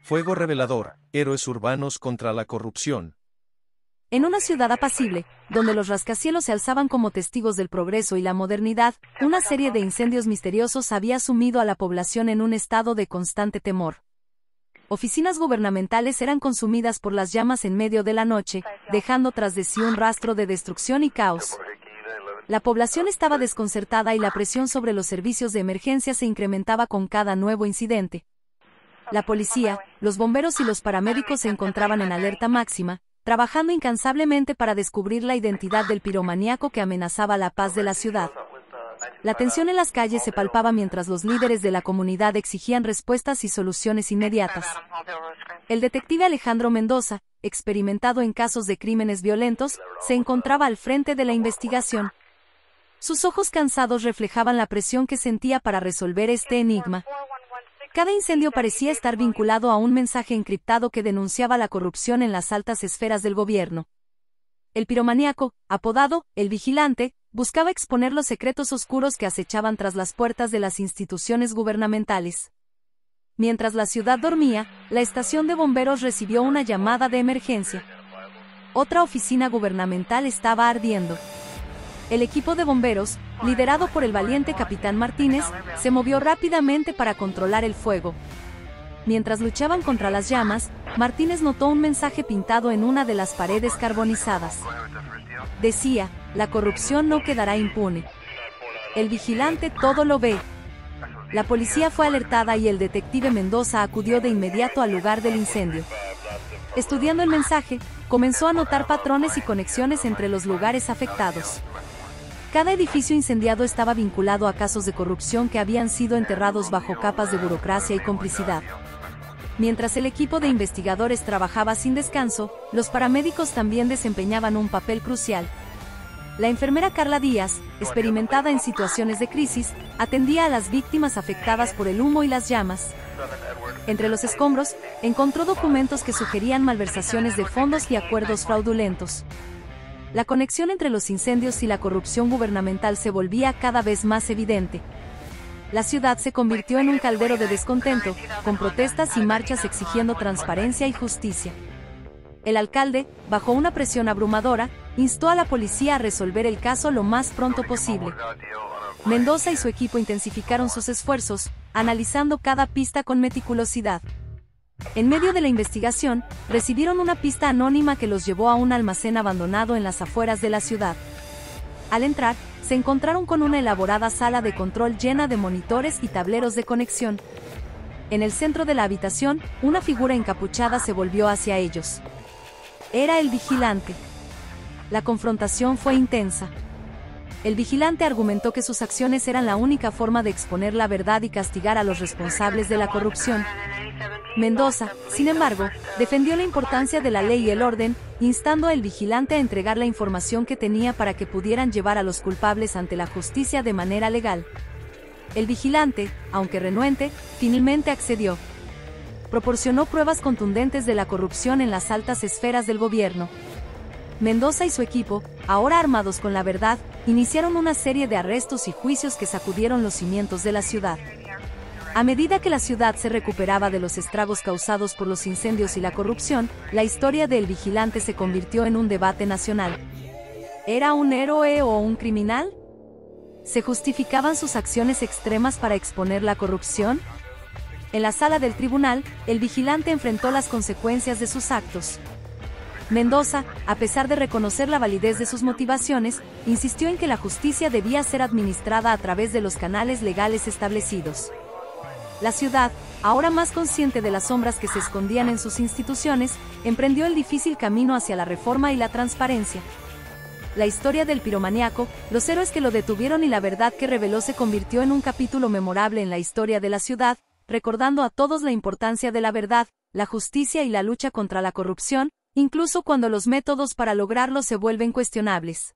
Fuego revelador, héroes urbanos contra la corrupción. En una ciudad apacible, donde los rascacielos se alzaban como testigos del progreso y la modernidad, una serie de incendios misteriosos había sumido a la población en un estado de constante temor. Oficinas gubernamentales eran consumidas por las llamas en medio de la noche, dejando tras de sí un rastro de destrucción y caos. La población estaba desconcertada y la presión sobre los servicios de emergencia se incrementaba con cada nuevo incidente. La policía, los bomberos y los paramédicos se encontraban en alerta máxima, trabajando incansablemente para descubrir la identidad del piromaníaco que amenazaba la paz de la ciudad. La tensión en las calles se palpaba mientras los líderes de la comunidad exigían respuestas y soluciones inmediatas. El detective Alejandro Mendoza, experimentado en casos de crímenes violentos, se encontraba al frente de la investigación. Sus ojos cansados reflejaban la presión que sentía para resolver este enigma. Cada incendio parecía estar vinculado a un mensaje encriptado que denunciaba la corrupción en las altas esferas del gobierno. El piromaníaco, apodado El Vigilante, buscaba exponer los secretos oscuros que acechaban tras las puertas de las instituciones gubernamentales. Mientras la ciudad dormía, la estación de bomberos recibió una llamada de emergencia. Otra oficina gubernamental estaba ardiendo. El equipo de bomberos, liderado por el valiente capitán Martínez, se movió rápidamente para controlar el fuego. Mientras luchaban contra las llamas, Martínez notó un mensaje pintado en una de las paredes carbonizadas. Decía: la corrupción no quedará impune. El vigilante todo lo ve. La policía fue alertada y el detective Mendoza acudió de inmediato al lugar del incendio. Estudiando el mensaje, comenzó a notar patrones y conexiones entre los lugares afectados. Cada edificio incendiado estaba vinculado a casos de corrupción que habían sido enterrados bajo capas de burocracia y complicidad. Mientras el equipo de investigadores trabajaba sin descanso, los paramédicos también desempeñaban un papel crucial. La enfermera Carla Díaz, experimentada en situaciones de crisis, atendía a las víctimas afectadas por el humo y las llamas. Entre los escombros, encontró documentos que sugerían malversaciones de fondos y acuerdos fraudulentos. La conexión entre los incendios y la corrupción gubernamental se volvía cada vez más evidente. La ciudad se convirtió en un caldero de descontento, con protestas y marchas exigiendo transparencia y justicia. El alcalde, bajo una presión abrumadora, instó a la policía a resolver el caso lo más pronto posible. Mendoza y su equipo intensificaron sus esfuerzos, analizando cada pista con meticulosidad. En medio de la investigación, recibieron una pista anónima que los llevó a un almacén abandonado en las afueras de la ciudad. Al entrar, se encontraron con una elaborada sala de control llena de monitores y tableros de conexión. En el centro de la habitación, una figura encapuchada se volvió hacia ellos. Era el vigilante. La confrontación fue intensa. El vigilante argumentó que sus acciones eran la única forma de exponer la verdad y castigar a los responsables de la corrupción. Mendoza, sin embargo, defendió la importancia de la ley y el orden, instando al vigilante a entregar la información que tenía para que pudieran llevar a los culpables ante la justicia de manera legal. El vigilante, aunque renuente, finalmente accedió. Proporcionó pruebas contundentes de la corrupción en las altas esferas del gobierno. Mendoza y su equipo, ahora armados con la verdad, iniciaron una serie de arrestos y juicios que sacudieron los cimientos de la ciudad. A medida que la ciudad se recuperaba de los estragos causados por los incendios y la corrupción, la historia del vigilante se convirtió en un debate nacional. ¿Era un héroe o un criminal? ¿Se justificaban sus acciones extremas para exponer la corrupción? En la sala del tribunal, el vigilante enfrentó las consecuencias de sus actos. Mendoza, a pesar de reconocer la validez de sus motivaciones, insistió en que la justicia debía ser administrada a través de los canales legales establecidos. La ciudad, ahora más consciente de las sombras que se escondían en sus instituciones, emprendió el difícil camino hacia la reforma y la transparencia. La historia del piromaníaco, los héroes que lo detuvieron y la verdad que reveló se convirtió en un capítulo memorable en la historia de la ciudad, recordando a todos la importancia de la verdad, la justicia y la lucha contra la corrupción, incluso cuando los métodos para lograrlo se vuelven cuestionables.